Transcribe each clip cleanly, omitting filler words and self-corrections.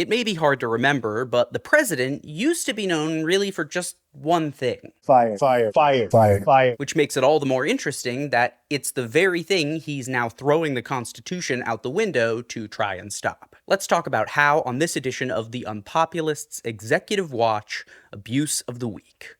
It may be hard to remember, but the president used to be known really for just one thing. Fire, fire, fire, fire, fire. Which makes it all the more interesting that it's the very thing he's now throwing the Constitution out the window to try and stop. Let's talk about how on this edition of the Unpopulists Executive Watch Abuse of the Week.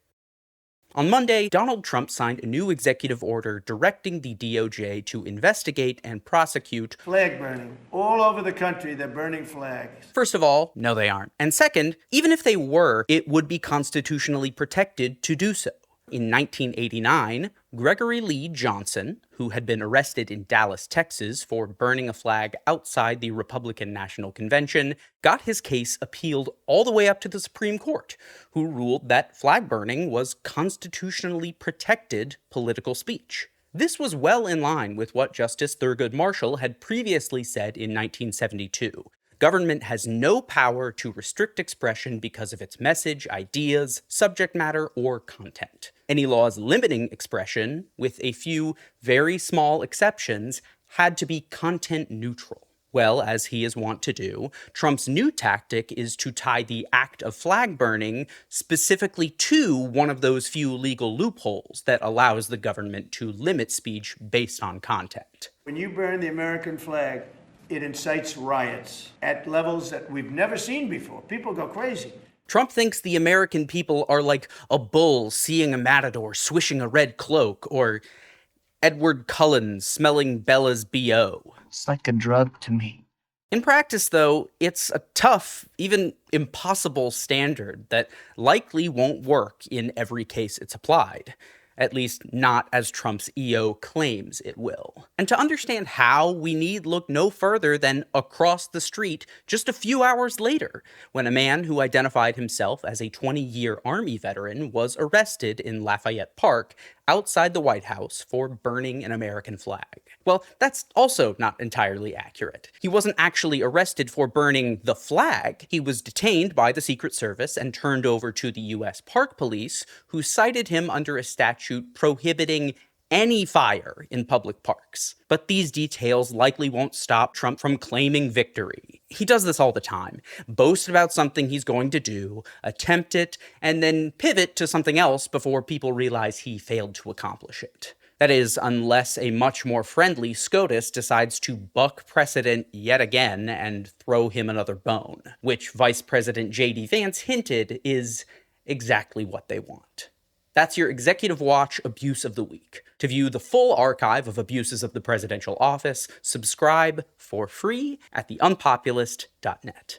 On Monday, Donald Trump signed a new executive order directing the DOJ to investigate and prosecute flag burning. All over the country, they're burning flags. First of all, no they aren't. And second, even if they were, it would be constitutionally protected to do so. In 1989, Gregory Lee Johnson, who had been arrested in Dallas, Texas for burning a flag outside the Republican National Convention, got his case appealed all the way up to the Supreme Court, who ruled that flag burning was constitutionally protected political speech. This was well in line with what Justice Thurgood Marshall had previously said in 1972. Government has no power to restrict expression because of its message, ideas, subject matter, or content. Any laws limiting expression, with a few very small exceptions, had to be content neutral. Well, as he is wont to do, Trump's new tactic is to tie the act of flag burning specifically to one of those few legal loopholes that allows the government to limit speech based on content. When you burn the American flag, it incites riots at levels that we've never seen before. People go crazy. Trump thinks the American people are like a bull seeing a matador swishing a red cloak, or Edward Cullen smelling Bella's B.O. It's like a drug to me. In practice, though, it's a tough, even impossible standard that likely won't work in every case it's applied. At least not as Trump's EO claims it will. And to understand how, we need look no further than across the street just a few hours later, when a man who identified himself as a 20-year Army veteran was arrested in Lafayette Park outside the White House for burning an American flag. Well, that's also not entirely accurate. He wasn't actually arrested for burning the flag. He was detained by the Secret Service and turned over to the U.S. Park Police, who cited him under a statute prohibiting any fire in public parks. But these details likely won't stop Trump from claiming victory. He does this all the time. Boast about something he's going to do, attempt it, and then pivot to something else before people realize he failed to accomplish it. That is, unless a much more friendly SCOTUS decides to buck precedent yet again and throw him another bone, which Vice President J.D. Vance hinted is exactly what they want. That's your Executive Watch Abuse of the Week. To view the full archive of abuses of the presidential office, subscribe for free at theunpopulist.net.